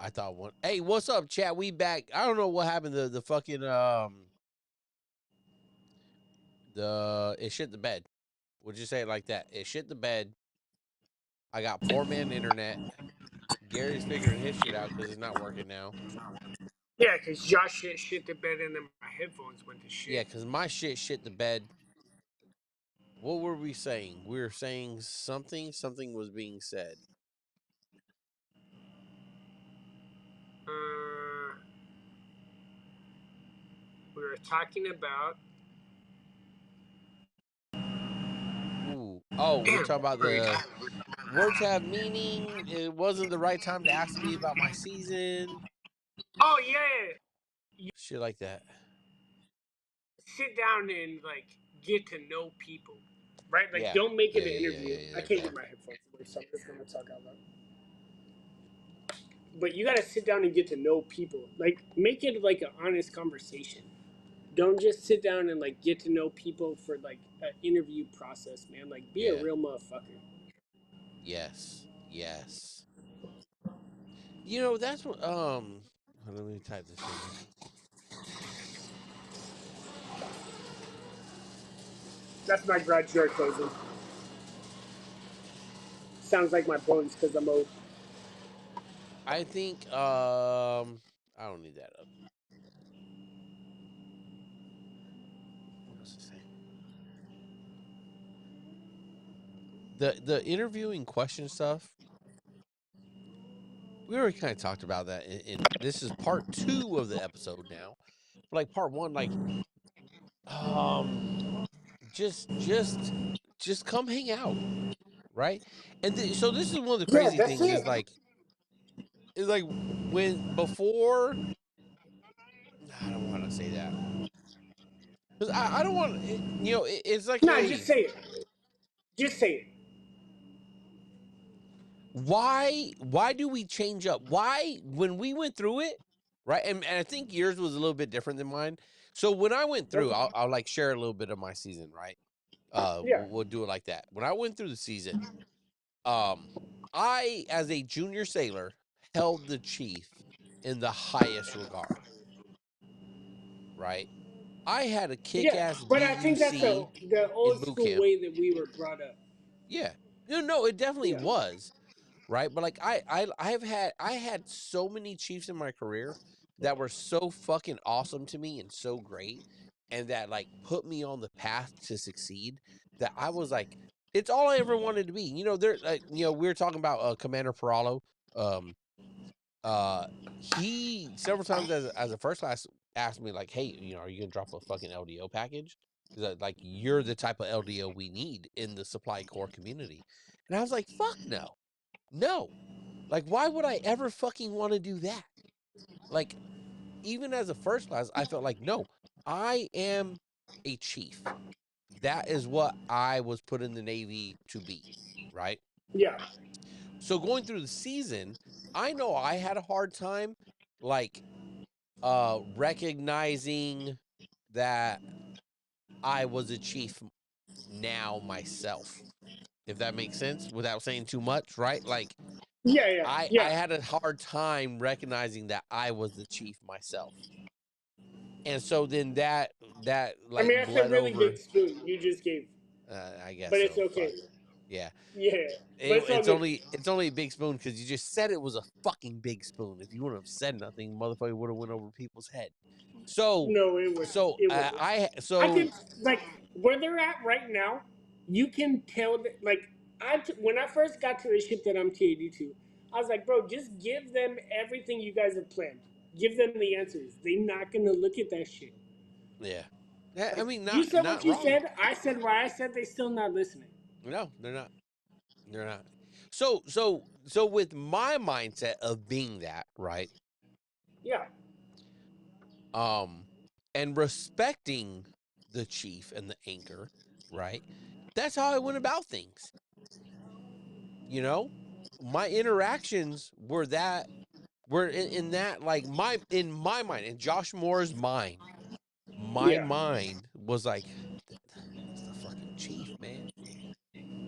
I thought one. Hey, what's up, chat? We back. I don't know what happened to the fucking it shit the bed. Would you say it like that? It shit the bed. I got poor man internet. Gary's figuring his shit out because it's not working now. Yeah, because Josh shit the bed and then my headphones went to shit. Yeah, because my shit the bed. What were we saying? We were saying something. Something was being said. We were talking about. Ooh. Oh, we're talking about the words have meaning. It wasn't the right time to ask me about my season. Oh yeah. Shit like that. Sit down and like get to know people, right? Like, Yeah. don't make it an interview. Yeah. I There's can't that. get my headphones away, so I'm just gonna talk out loud. But you gotta sit down and get to know people. Like, make it like an honest conversation. Don't just sit down and like get to know people for like an interview process, man. Like, be a Yeah. real motherfucker. Yes. Yes. You know, that's what let me type this in here. That's my garage door closing. Sounds like my bones because I'm old. I think I don't need that up. What does it say? The interviewing question stuff. We already kind of talked about that in this is part 2 of the episode now. Like part 1, like just come hang out, right? And so this is one of the Yeah, crazy that's things it. is like when before I don't want to say that because I don't want it's like, Nah, just hey, say it. Just say it. why do we change up? Why when we went through it, right? And I think yours was a little bit different than mine. So when I went through, Okay. I'll like share a little bit of my season, right? Yeah. We'll do it like that. When I went through the season, I as a junior sailor held the chief in the highest regard, right? I had a Yeah, kick-ass but I think that's DUC the in old boot school camp. way that we were brought up. Yeah, no, it definitely Yeah. was. Right? But like I had so many Chiefs in my career that were so fucking awesome to me and so great and that like put me on the path to succeed that I was like it's all I ever wanted to be. You know, there we were talking about Commander Perallo. Um he several times as a first class asked me like, "Hey, are you going to drop a fucking LDO package?" Cuz like you're the type of LDO we need in the supply corps community. And I was like, "Fuck no. No. Like, why would I ever fucking want to do that? Like, even as a first class, I felt like, no, I am a chief. That is what I was put in the Navy to be, right? Yeah. So going through the season, I know I had a hard time, like, recognizing that I was a chief now myself, if that makes sense, without saying too much, right? Like, Yeah. I had a hard time recognizing that I was the chief myself. And so then that I like mean, that's a bled really big over. spoon you just gave, I guess but it's so. okay. Fuck. Yeah. Yeah, but it's all It's good. only a big spoon because you just said it was a fucking big spoon. If you wouldn't have said nothing, motherfucker would have went over people's head. So No, it would. It would. I so think like where they're at right now, you can tell that. Like when I first got to the ship that I'm TAD to, I was like, bro, just give them everything you guys have planned. Give them the answers. They're not gonna look at that shit. yeah. I Like mean you said not what you wrong. said. I said what I said. They still not listening. No, they're not. They're not. So with my mindset of being that, right? Yeah. And respecting the chief and the anchor, right? That's how I went about things. You know, my interactions were in that like in my mind, in Josh Moore's mind, my Yeah. mind was like, that's the fucking chief, man.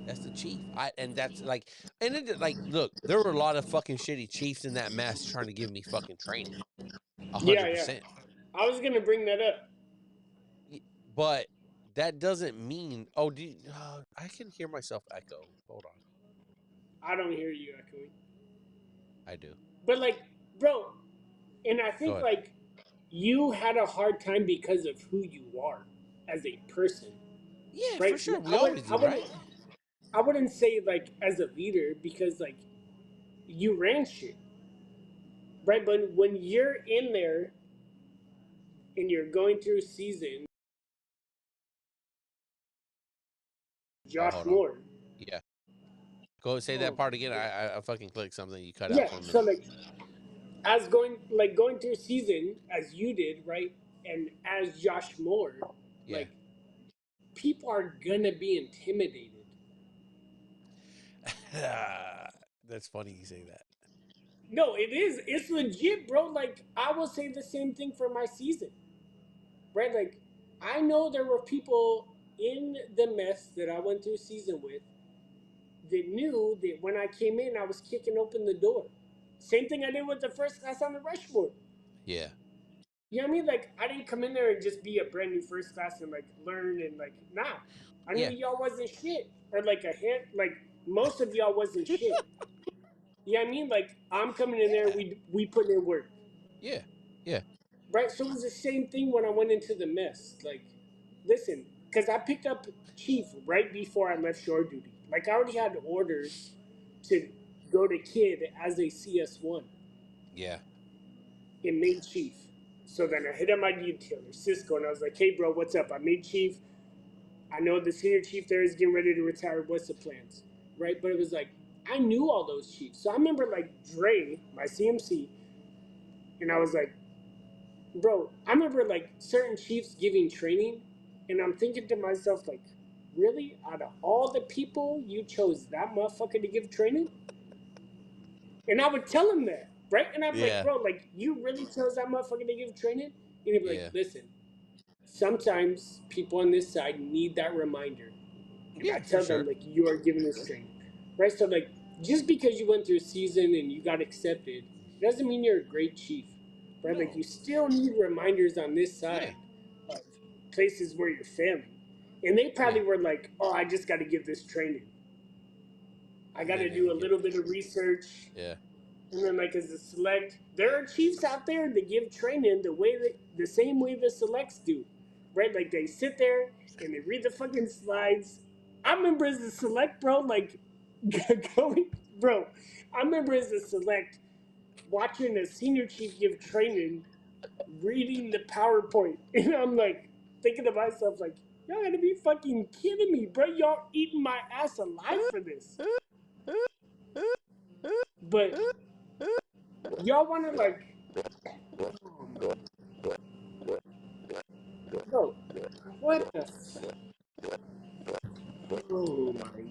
That's the chief. And that's like, and it like, look, there were a lot of fucking shitty chiefs in that mess trying to give me fucking training, a Yeah, hundred yeah. percent. I was gonna bring that up. But that doesn't mean. Oh, I can hear myself echo. Hold on, I don't hear you echoing. I do. But like, bro, and I Go think ahead. like you had a hard time because of who you are as a person, Yeah, for right? sure. I We wouldn't, always I do, wouldn't, right? I wouldn't say like as a leader because like you ran shit, right? But when you're in there and you're going through a season, All right, Josh hold on. Moore. Yeah, go say that Oh, part again. I fucking clicked something. You cut out yeah. for a So minute. like as going through a season as you did, right? And as Josh Moore, Yeah, like people are gonna be intimidated. that's funny you say that. No, it is. It's legit, bro. Like I will say the same thing for my season, right? Like I know there were people in the mess that I went through season with that knew that when I came in, I was kicking open the door. Same thing I did with the first class on the Rushmore. Yeah, You know what I mean? Like I didn't come in there and just be a brand new first class and like learn and like nah. I knew yeah, y'all wasn't shit. Or like a hint like most of y'all wasn't shit. You know what I mean? Like I'm coming in there, yeah, we put in work. yeah, yeah, Right? So it was the same thing when I went into the mess. Like, listen, because I picked up Chief right before I left shore duty. Like I already had orders to go to Kid as a CS1 yeah. and made Chief. So then I hit up my detailer, Cisco, and I was like, hey, bro, what's up? I made Chief. I know the senior chief there is getting ready to retire. What's the plans? Right? But it was like, I knew all those chiefs. So I remember like Dre, my CMC, and I was like, bro, I remember like certain chiefs giving training, and I'm thinking to myself, like, really? Out of all the people, you chose that motherfucker to give training? And I would tell him that, right? And I'm like, Yeah, bro, like, you really chose that motherfucker to give training? And he'd be like, yeah, listen, sometimes people on this side need that reminder. And I yeah, for tell them sure. like you are giving this training, right? So like just because you went through a season and you got accepted, doesn't mean you're a great chief, right? Like No. you still need reminders on this Yeah, side of places where you're failing, and they yeah. probably were like, "Oh, I just got to give this training. I And got then to they do a get. little bit of research." Yeah, And then, like, as a select, there are chiefs out there that give training the same way the selects do, right? Like, they sit there and they read the fucking slides. I remember as a select, bro, like, going, bro, I remember as a select watching a senior chief give training, reading the PowerPoint. And I'm like, thinking to myself, like, y'all gotta be fucking kidding me, bro. Y'all eating my ass alive for this. But y'all wanna, like, bro, what the? Oh my